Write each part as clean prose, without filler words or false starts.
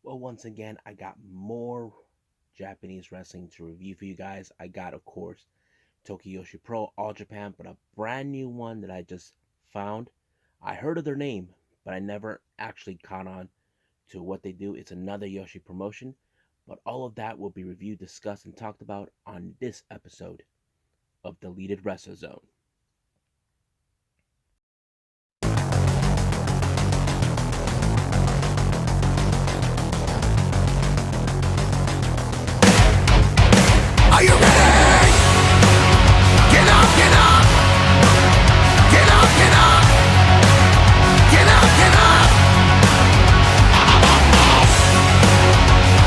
Well, once again, I got more Japanese wrestling to review for you guys. I got, of course, Tokiyoshi Pro All Japan, but a brand new one that I just found. I heard of their name, but I never actually caught on to what they do. It's another Yoshi promotion, but all of that will be reviewed, discussed, and talked about on this episode of Deleted Wrestler Zone. Are you ready? Get up, get up! Get up, get up! Get up, get up!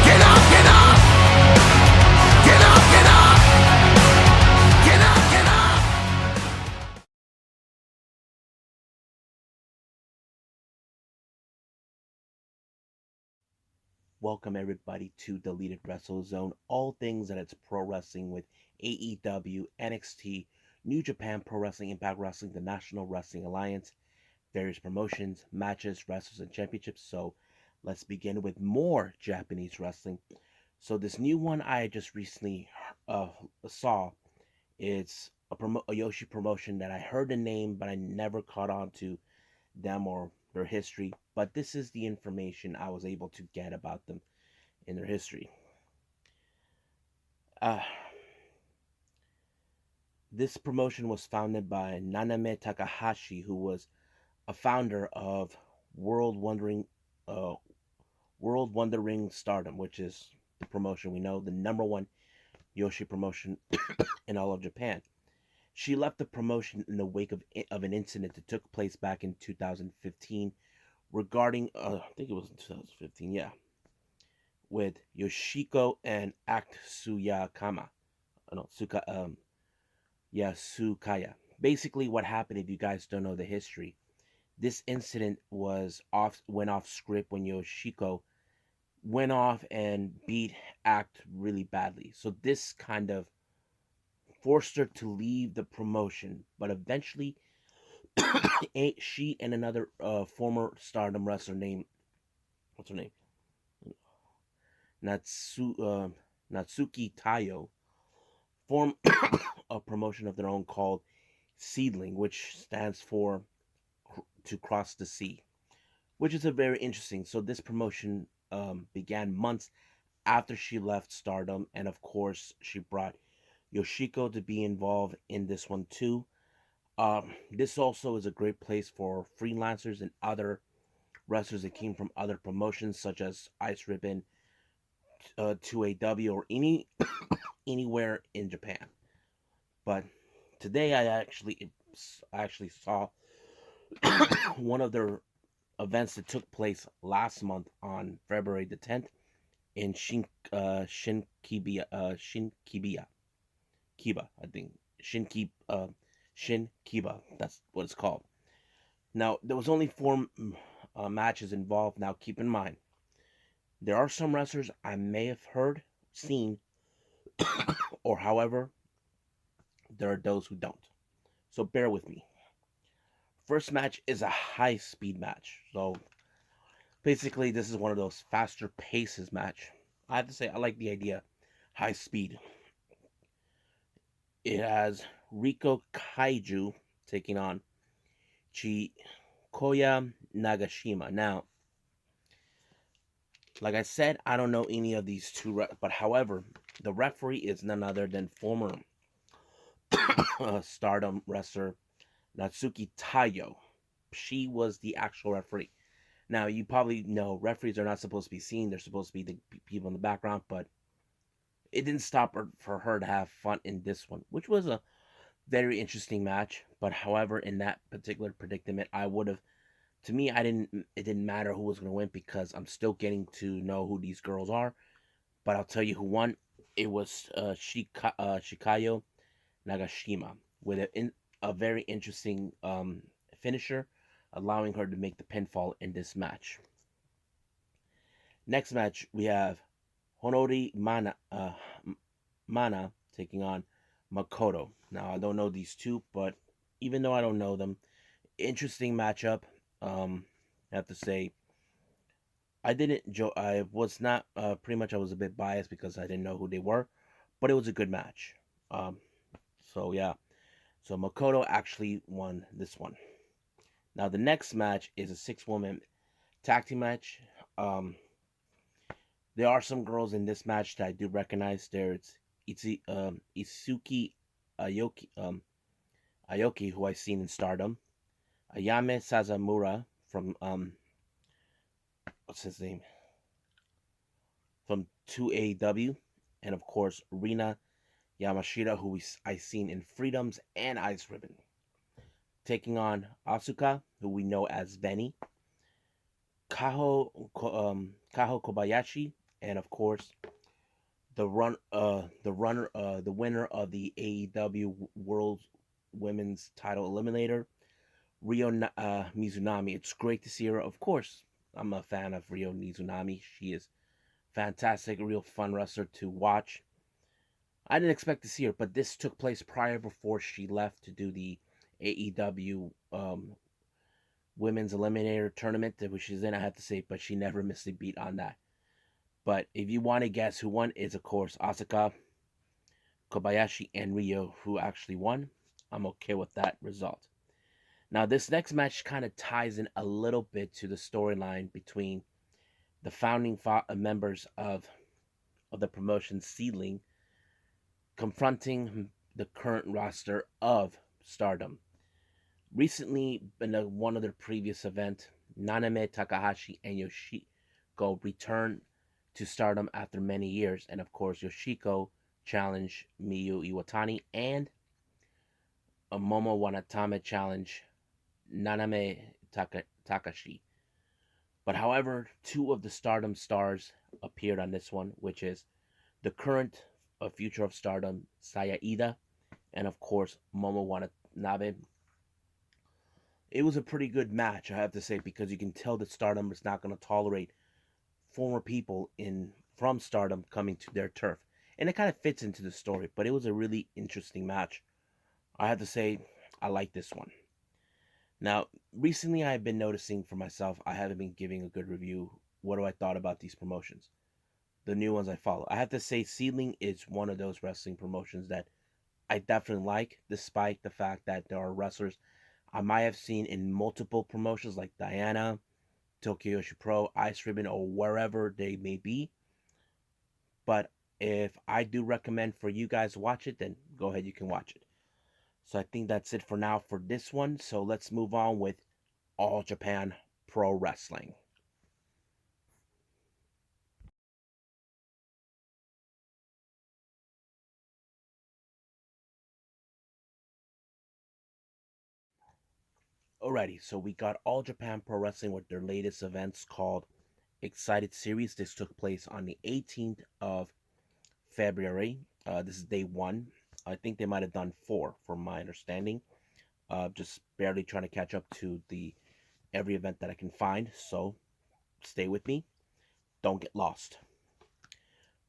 Get up, get up! Get up, get up! Get up, get up! Welcome everybody to Deleted Wrestle Zone. All things that it's pro wrestling with AEW, NXT, New Japan Pro Wrestling, Impact Wrestling, the National Wrestling Alliance, various promotions, matches, wrestlers, and championships. So let's begin with more Japanese wrestling. So this new one I just recently uh, saw, it's a Yoshi promotion that I heard the name, but I never caught on to them or their history. But this is the information I was able to get about them in their history. Uh, this promotion was founded by Naname Takahashi, who was a founder of World Wondering, uh, World Wondering Stardom, which is the promotion we know, the number one Yoshi promotion in all of Japan. She left the promotion in the wake of an incident that took place back in 2015 regarding, I think it was in 2015, yeah, with Yoshiko and Act Suyakama. No, Sukaya. Basically, what happened, if you guys don't know the history, this incident went off script when Yoshiko went off and beat Act really badly. So this kind of forced her to leave the promotion, but eventually she and another former Stardom wrestler named, what's her name, Natsu Natsuki Tayo, formed a promotion of their own called SEAdLINNG, which stands for to cross the sea, which is a very interesting. So this promotion began months after she left Stardom, and of course she brought Yoshiko to be involved in this one too. This also is a great place for freelancers and other wrestlers that came from other promotions such as Ice Ribbon, 2AW, or anywhere in Japan. But today I actually saw one of their events that took place last month on February the 10th in Shinkibiya, Kiba, I think Shinkiba. That's what it's called. Now there was only four matches involved. Now keep in mind there are some wrestlers I may have heard, seen, or however there are those who don't. So bear with me. First match is a high speed match. So basically, this is one of those faster paces match. I have to say, I like the idea. High speed. It has Riko Kaiju taking on Chikoya Nagashima. Now, like I said, I don't know any of these two, but however, the referee is none other than former Stardom wrestler Natsuki Tayo. She was the actual referee. Now, you probably know referees are not supposed to be seen, they're supposed to be the people in the background, but it didn't stop her for her to have fun in this one, which was a very interesting match. But however, in that particular predicament, I would have, to me, I didn't, it didn't matter who was going to win because I'm still getting to know who these girls are. But I'll tell you who won. It was Shikayo Nagashima with a very interesting finisher, allowing her to make the pinfall in this match. Next match, we have Honori Mana taking on Makoto. Now, I don't know these two, but even though I don't know them, interesting matchup. I have to say, I didn't. I was not. Pretty much, I was a bit biased because I didn't know who they were, but it was a good match. Um, so yeah. So Makoto actually won this one. Now the next match is a six-woman tag team match. Um, there are some girls in this match that I do recognize. There's Isuki Aoki, Aoki, who I've seen in Stardom. Ayame Sazamura from what's his name, from 2AW, and of course Rina Yamashita, who I seen in Freedoms and Ice Ribbon, taking on Asuka, who we know as Veni, Kaho Kobayashi, and of course the winner of the AEW World Women's Title Eliminator, Ryo Mizunami. It's great to see her. Of course, I'm a fan of Ryo Mizunami. She is fantastic, a real fun wrestler to watch. I didn't expect to see her, but this took place prior before she left to do the AEW Women's Eliminator Tournament, which she's in, I have to say, but she never missed a beat on that. But if you want to guess who won, is of course Asuka, Kobayashi, and Ryo, who actually won. I'm okay with that result. Now, this next match kind of ties in a little bit to the storyline between the founding members of the promotion SEAdLINNG confronting the current roster of Stardom. Recently, in one of their previous event, Naname Takahashi and Yoshiko returned to Stardom after many years, and of course, Yoshiko challenged Miyu Iwatani, and a Momo Wanatame challenge Naname Takashi. But however, two of the Stardom stars appeared on this one, which is the current future of Stardom, Saya Ida, and of course, Momo Wanatanabe. It was a pretty good match, I have to say, because you can tell that Stardom is not going to tolerate former people in from Stardom coming to their turf. And it kind of fits into the story, but it was a really interesting match. I have to say, I like this one. Now, recently I've been noticing for myself, I haven't been giving a good review. What do I thought about these promotions? The new ones I follow. I have to say, SEAdLINNG is one of those wrestling promotions that I definitely like, despite the fact that there are wrestlers I might have seen in multiple promotions like Diana, Tokyo Joshi Pro, Ice Ribbon, or wherever they may be. But if I do recommend for you guys to watch it, then go ahead, you can watch it. So I think that's it for now for this one. So let's move on with All Japan Pro Wrestling. Alrighty, so we got All Japan Pro Wrestling with their latest events called Excited Series. This took place on the 18th of February. This is day one. I think they might have done four, from my understanding. Just barely trying to catch up to the every event that I can find. So stay with me. Don't get lost.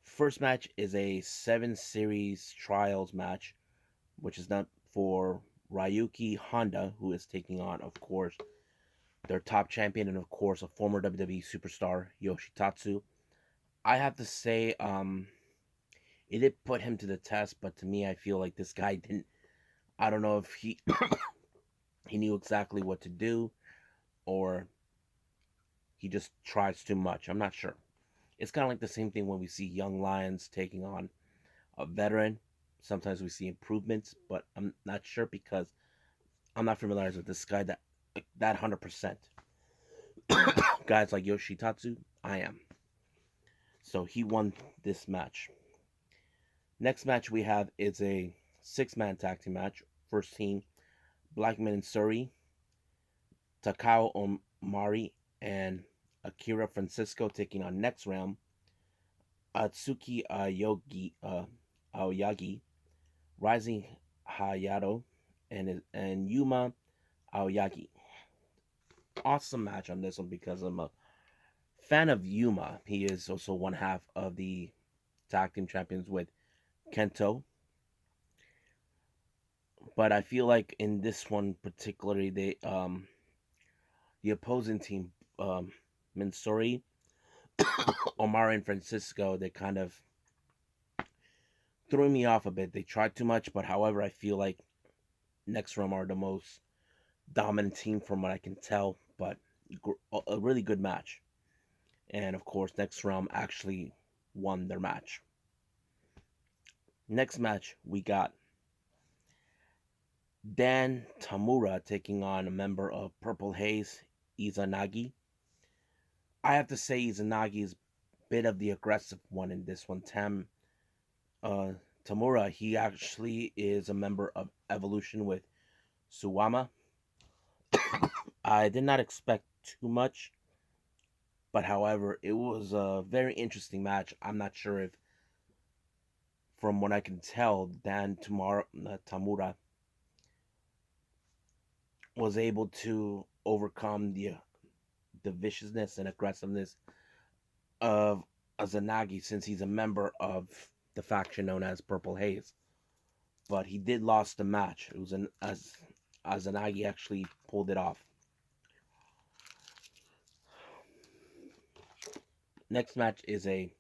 First match is a 7 series trials match, which is not for Ryuki Honda, who is taking on, of course, their top champion and, of course, a former WWE superstar, Yoshitatsu. I have to say, it did put him to the test, but to me, I feel like this guy didn't. I don't know if he knew exactly what to do, or he just tries too much. I'm not sure. It's kind of like the same thing when we see young lions taking on a veteran. Sometimes we see improvements, but I'm not sure because I'm not familiar with this guy that 100%. Guys like Yoshitatsu, I am. So he won this match. Next match we have is a 6-man tag team match. First team, Blackman and Surrey, Takao Omari and Akira Francisco taking on Next Realm, Atsuki Aoyagi, Rising Hayato, and Yuma Aoyagi. Awesome match on this one because I'm a fan of Yuma. He is also one half of the tag team champions with Kento. But I feel like in this one particularly, the opposing team, Mensori, Omari and Francisco, they kind of threw me off a bit. They tried too much, but however, I feel like Next Realm are the most dominant team from what I can tell. But a really good match, and of course, Next Realm actually won their match. Next match, we got Dan Tamura taking on a member of Purple Haze, Izanagi. I have to say Izanagi is a bit of the aggressive one in this one. Uh, Tamura, he actually is a member of Evolution with Suwama. I did not expect too much, but however, it was a very interesting match. I'm not sure if, from what I can tell, Tamura was able to overcome the viciousness and aggressiveness of Izanagi since he's a member of the faction known as Purple Haze. But he did lost the match. It was as Izanagi actually pulled it off. Next match is a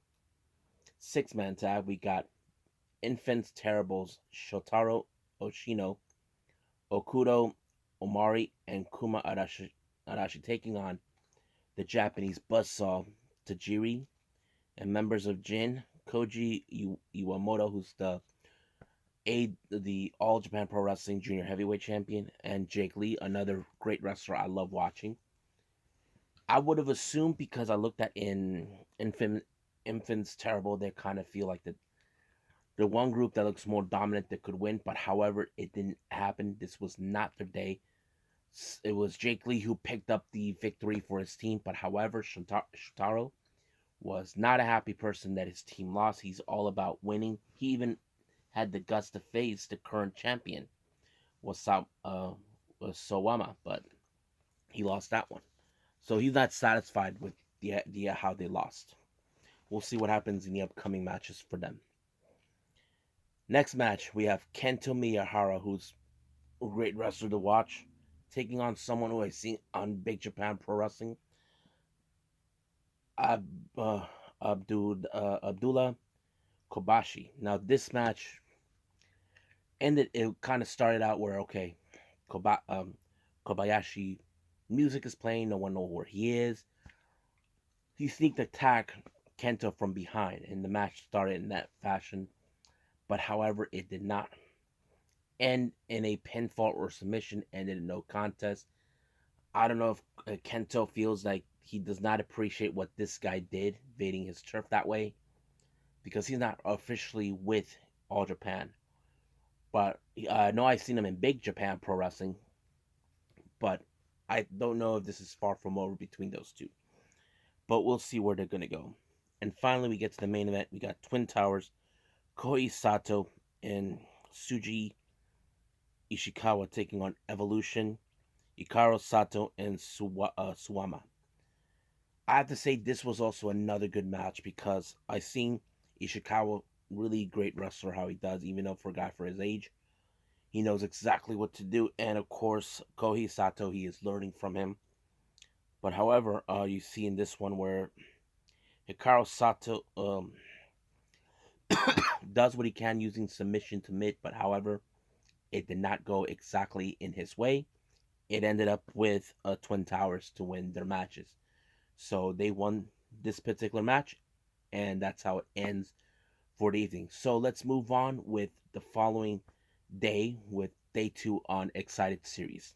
6-man tag. We got Infants Terribles Shotaro Oshino, Okudo Omari, and Kuma Arashi taking on the Japanese buzzsaw Tajiri and members of Jin, Koji Iwamoto, who's the All Japan Pro Wrestling Junior Heavyweight Champion, and Jake Lee, another great wrestler I love watching. I would have assumed because I looked at Infants Terrible, they kind of feel like the one group that looks more dominant that could win, but however, it didn't happen. This was not their day. It was Jake Lee who picked up the victory for his team, but however, Shotaro was not a happy person that his team lost. He's all about winning. He even had the guts to face the current champion, was Sawama, but he lost that one. So he's not satisfied with the how they lost. We'll see what happens in the upcoming matches for them. Next match, we have Kento Miyahara, who's a great wrestler to watch, taking on someone who I've seen on Big Japan Pro Wrestling, Abdullah Kobashi. Now, this match ended, it kind of started out where, okay, Kobayashi music is playing, no one knows where he is. He sneaked attack Kento from behind, and the match started in that fashion. But however, it did not end in a pinfall or submission, ended in no contest. I don't know if Kento feels like he does not appreciate what this guy did, invading his turf that way, because he's not officially with All Japan. But I know I've seen him in Big Japan Pro Wrestling, but I don't know if this is far from over between those two. But we'll see where they're going to go. And finally, we get to the main event. We got Twin Towers, Kohei Sato and Tsuji Ishikawa taking on Evolution, Hikaru Sato and Suwama. I have to say this was also another good match because I seen Ishikawa, really great wrestler, how he does, even though for a guy for his age, he knows exactly what to do. And of course, Kohei Sato, he is learning from him. But however, you see in this one where Hikaru Sato does what he can using submission to mid, but however, it did not go exactly in his way. It ended up with Twin Towers to win their matches. So they won this particular match, and that's how it ends for the evening. So let's move on with the following day with day 2 on Excited Series.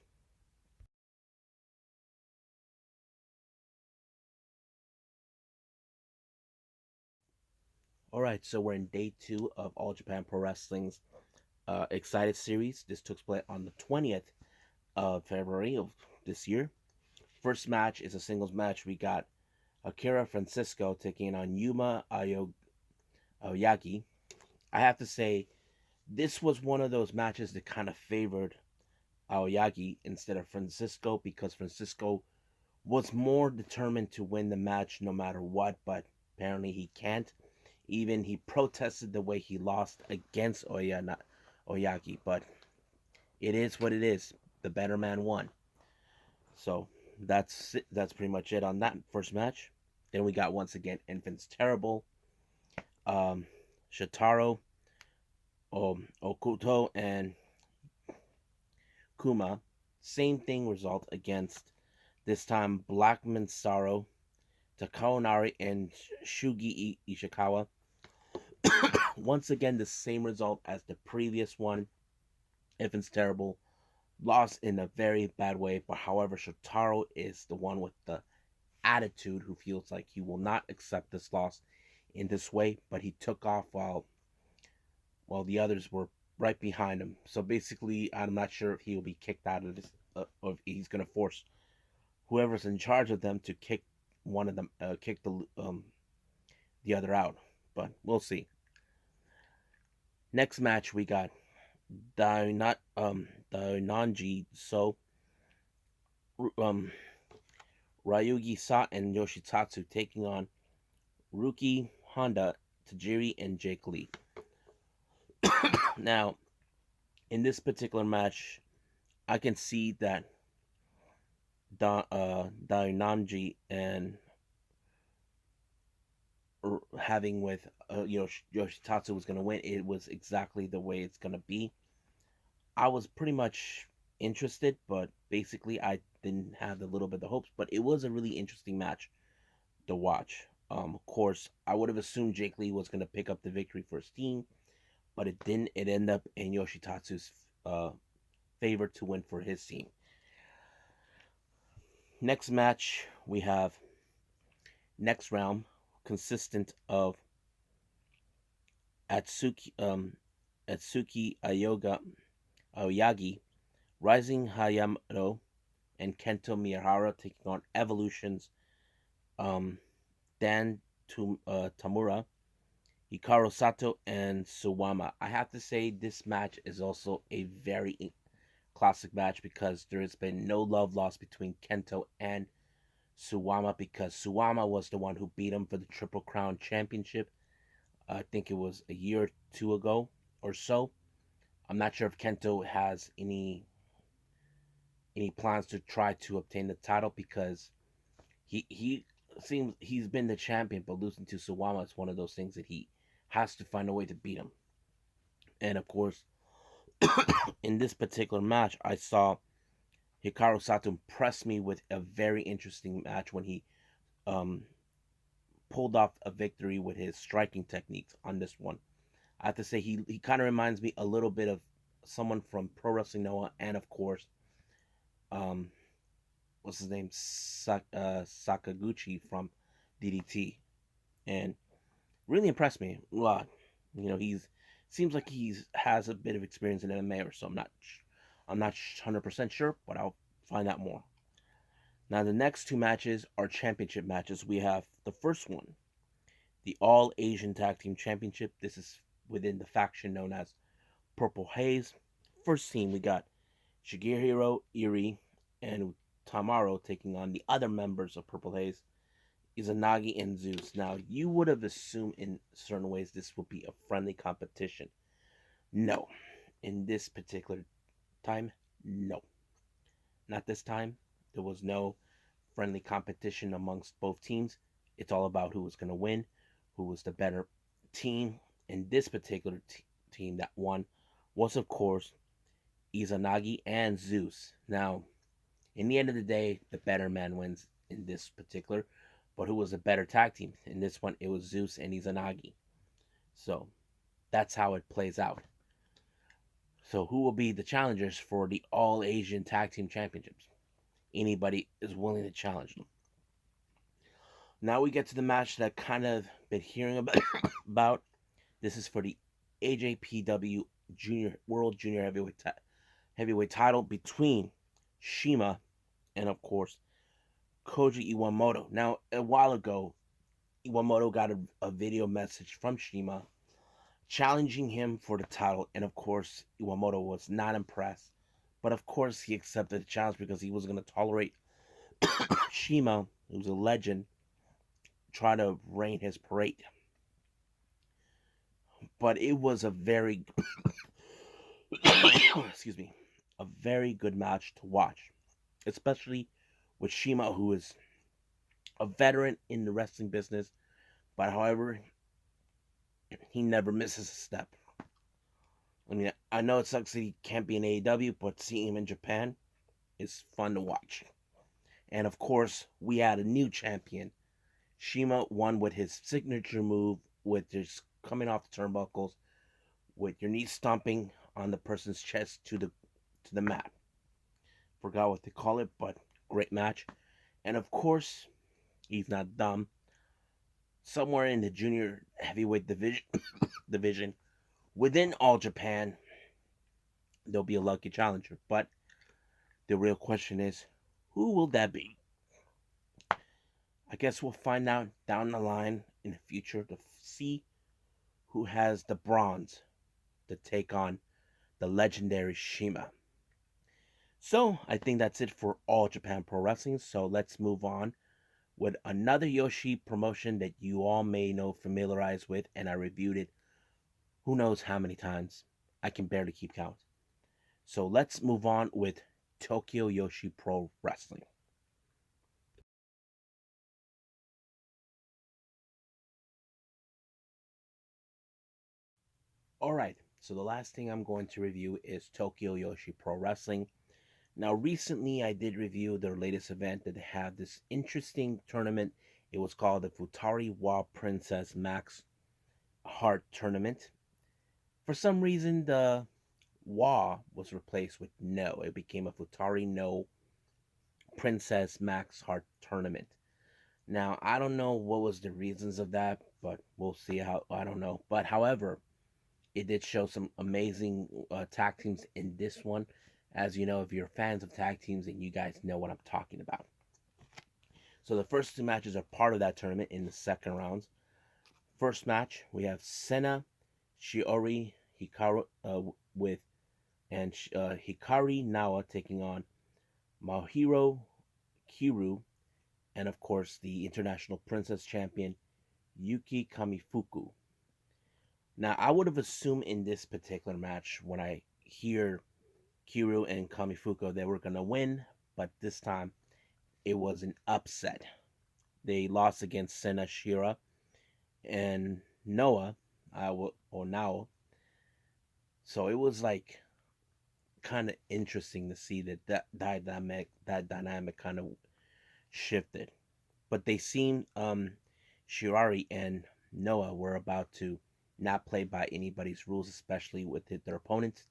Alright, so we're in day 2 of All Japan Pro Wrestling's Excited Series. This took place on the 20th of February of this year. First match is a singles match. We got Akira Francisco taking on Yuma Aoyagi. I have to say, this was one of those matches that kind of favored Aoyagi instead of Francisco because Francisco was more determined to win the match no matter what, but apparently he can't. Even he protested the way he lost against Aoyagi, but it is what it is. The better man won. So that's pretty much it on that first match. Then we got once again Infants Terrible, um, Shotaro, Okuto, and Kuma. Same thing result against this time Blackman Sorrow, Takaonari, and Shugi Ishikawa. Once again, the same result as the previous one. Infants Terrible lost in a very bad way, but however, Shotaro is the one with the attitude who feels like he will not accept this loss in this way, but he took off while the others were right behind him. So basically, I'm not sure if he will be kicked out of this, or if he's going to force whoever's in charge of them to kick one of them, kick the other out. But we'll see. Next match we got Dainanji So um Ryugi Sa and Yoshitatsu taking on Ruki Honda, Tajiri, and Jake Lee. Now, in this particular match, I can see that Dainanji and having with Yoshitatsu was going to win. It was exactly the way it's going to be. I was pretty much interested, but basically I didn't have a little bit of hopes. But it was a really interesting match to watch. Of course, I would have assumed Jake Lee was going to pick up the victory for his team, but it didn't. It ended up in Yoshitatsu's favor to win for his team. Next match we have next round consistent of Atsuki Aoyagi, Rising Hayamato, and Kento Miyahara taking on Evolution's um, Dan Tamura, Hikaru Sato, and Suwama. I have to say this match is also a very classic match because there has been no love lost between Kento and Suwama because Suwama was the one who beat him for the Triple Crown Championship. I think it was a year or two ago or so. I'm not sure if Kento has any plans to try to obtain the title because he seems he's been the champion, but losing to Suwama is one of those things that he has to find a way to beat him. And of course, in this particular match, I saw Hikaru Sato impress me with a very interesting match when he um, pulled off a victory with his striking techniques on this one. I have to say he kind of reminds me a little bit of someone from Pro Wrestling Noah, and of course, um, what's his name, Sakaguchi from DDT, and really impressed me a lot. He's seems like he's has a bit of experience in MMA or so. I'm not 100% sure, but I'll find out more. Now the next two matches are championship matches. We have the first one, the All Asian Tag Team Championship. This is within the faction known as Purple Haze. First team we got Shigehiro Iri and Tamaro taking on the other members of Purple Haze, Izanagi and Zeus. Now, you would have assumed in certain ways this would be a friendly competition. No. In this particular time, no. Not this time. There was no friendly competition amongst both teams. It's all about who was going to win, who was the better team. And this particular team that won was, of course, Izanagi and Zeus. Now, in the end of the day, the better man wins in this particular. But who was a better tag team? In this one, it was Zeus and Izanagi. So that's how it plays out. So who will be the challengers for the All Asian Tag Team Championships? Anybody is willing to challenge them. Now we get to the match that I've kind of been hearing about. This is for the AJPW World Junior Heavyweight title between Shima and, of course, Koji Iwamoto. Now, a while ago, Iwamoto got a video message from Shima challenging him for the title, and of course, Iwamoto was not impressed. But of course, he accepted the challenge because he was going to tolerate Shima, who's a legend, try to reign his parade. But it was a very, excuse me, a very good match to watch, especially with Shima, who is a veteran in the wrestling business, but however, he never misses a step. I mean, I know it sucks that he can't be in AEW, but seeing him in Japan is fun to watch. And of course, we had a new champion. Shima won with his signature move, with just coming off the turnbuckles, with your knee stomping on the person's chest to the mat. Forgot what they call it, but great match. And of course, he's not dumb. Somewhere in the junior heavyweight division within All Japan, there'll be a lucky challenger. But the real question is, who will that be? I guess we'll find out down the line in the future to see who has the bronze to take on the legendary Shima. So I think that's it for All Japan Pro Wrestling. So let's move on with another Joshi promotion that you all may know, familiarized with, and I reviewed it who knows how many times. I can barely keep count. So let's move on with Tokyo Joshi Pro Wrestling. Alright, so the last thing I'm going to review is Tokyo Joshi Pro Wrestling. Now, recently I did review their latest event that had this interesting tournament. It was called the Futari Wa Princess Max Heart Tournament. For some reason, the Wa was replaced with No. It became a Futari No Princess Max Heart Tournament. Now, I don't know what was the reasons of that, but we'll see how. I don't know. But however, it did show some amazing tag teams in this one. As you know, if you're fans of tag teams, then you guys know what I'm talking about. So the first two matches are part of that tournament in the second rounds. First match, we have Senna, Shiori Hikaru with and Hikari Nawa taking on Mahiro Kiru, and of course the international princess champion Yuki Kamifuku. Now, I would have assumed in this particular match, when I hear Kiru and Kamifuku, they were going to win, but this time it was an upset. They lost against Senna Shira and Noah, or Nao. So it was like kind of interesting to see that dynamic kind of shifted. But they seemed Shirari and Noah were about to not play by anybody's rules, especially with their opponents,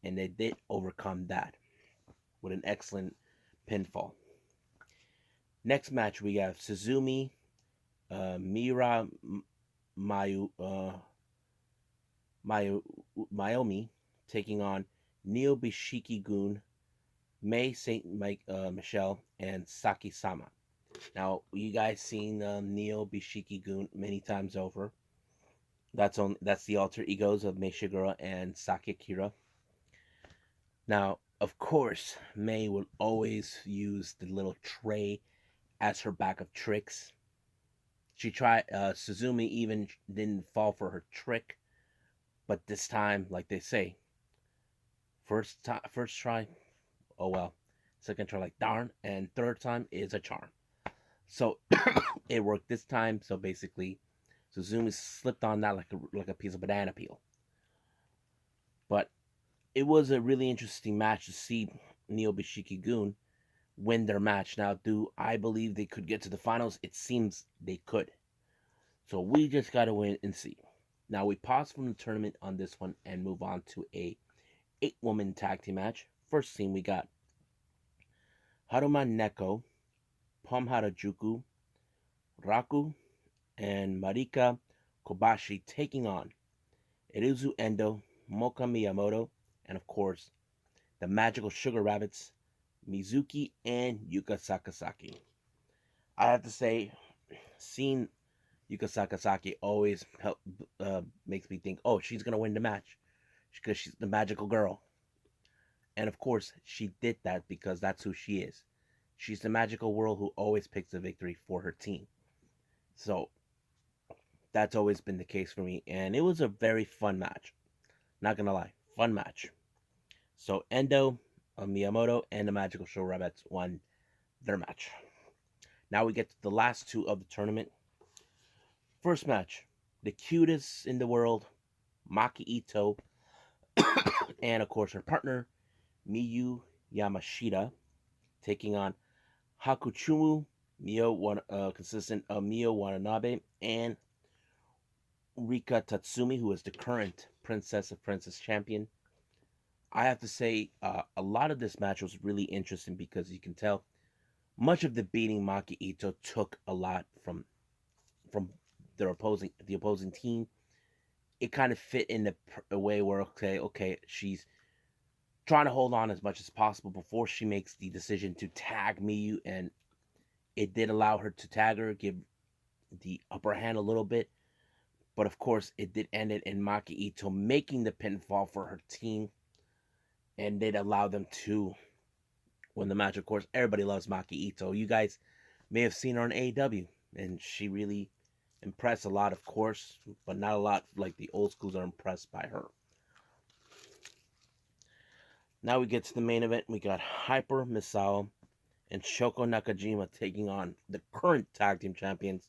and they did overcome that with an excellent pinfall. Next match, we have Suzumi Mira Mayu, Mayomi taking on Neo Bishiki Gun, May Saint Michelle, and Saki Sama. Now, you guys seen Neo Bishiki Gun many times over. That's the alter egos of Mei Shigura and Saki Akira. Now, of course, May will always use the little tray as her bag of tricks. She tried. Suzumi even didn't fall for her trick, but this time, like they say, first try, oh well. Second try, like darn, and third time is a charm. So it worked this time. So basically, Suzumi slipped on that like a piece of banana peel. But it was a really interesting match to see Neo Bishiki Gun win their match. Now, do I believe they could get to the finals? It seems they could. So we just gotta win and see. Now we pause from the tournament on this one and move on to a 8-woman tag team match. First team we got Haruma Neko, Pom Harajuku, Raku, and Marika Kobashi taking on Irizu Endo, Moka Miyamoto, and of course the Magical Sugar Rabbits, Mizuki and Yuka Sakazaki. I have to say, seeing Yuka Sakazaki always makes me think, oh, she's gonna win the match because she's the magical girl. And of course, she did that because that's who she is. She's the magical girl who always picks the victory for her team. So that's always been the case for me, and it was a very fun match. Not gonna lie, fun match. So Endo, Miyamoto, and the Magical Show Rabbits won their match. Now we get to the last two of the tournament. First match, the cutest in the world, Maki Ito, and of course her partner, Miyu Yamashita, taking on Hakuchumu, consistent of Mio Watanabe, and Rika Tatsumi, who is the current Princess of Princess champion. I have to say, a lot of this match was really interesting because you can tell much of the beating Maki Ito took a lot from the opposing team. It kind of fit in a way where okay, she's trying to hold on as much as possible before she makes the decision to tag Miyu, and it did allow her to tag her, give the upper hand a little bit. But of course, it did end it in Maki Ito making the pinfall for her team, and did allow them to win the match. Of course, everybody loves Maki Ito. You guys may have seen her on AEW, and she really impressed a lot, of course, but not a lot like the old schools are impressed by her. Now we get to the main event. We got Hyper Misao and Shoko Nakajima taking on the current tag team champions.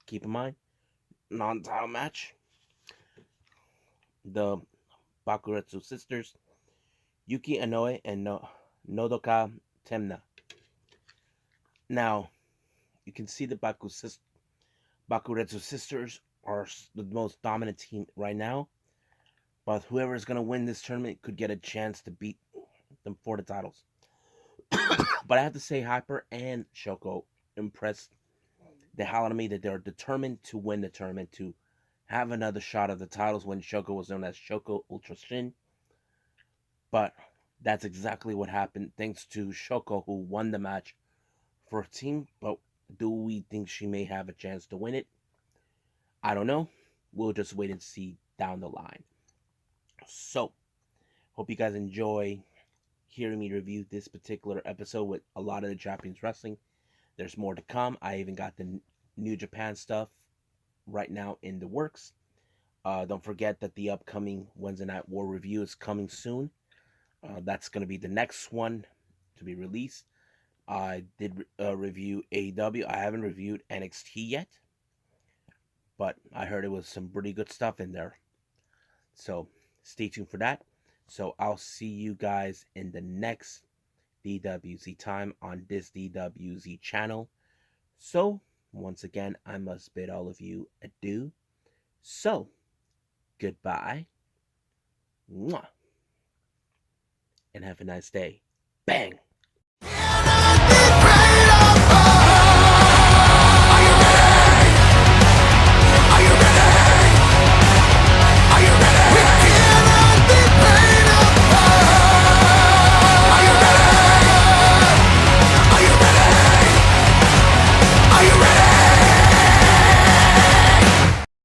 Keep in mind, non-title match. The Bakuretsu sisters, Yuki Inoue and Nodoka Temna. Now, you can see the Bakuretsu sisters are the most dominant team right now, but whoever is going to win this tournament could get a chance to beat them for the titles. But I have to say, Hyper and Shoko impressed the hell out of me that they're determined to win the tournament, to have another shot at the titles when Shoko was known as Shoko Ultra Shin. But that's exactly what happened thanks to Shoko, who won the match for her team. But do we think she may have a chance to win it? I don't know. We'll just wait and see down the line. So, hope you guys enjoy hearing me review this particular episode with a lot of the Japanese wrestling. There's more to come. I even got the New Japan stuff right now in the works. Don't forget that the upcoming Wednesday Night War review is coming soon. That's going to be the next one to be released. I did review AEW. I haven't reviewed NXT yet, but I heard it was some pretty good stuff in there. So stay tuned for that. So I'll see you guys in the next DWZ time on this DWZ channel. So once again, I must bid all of you adieu. So goodbye. Mwah. And have a nice day. Bang!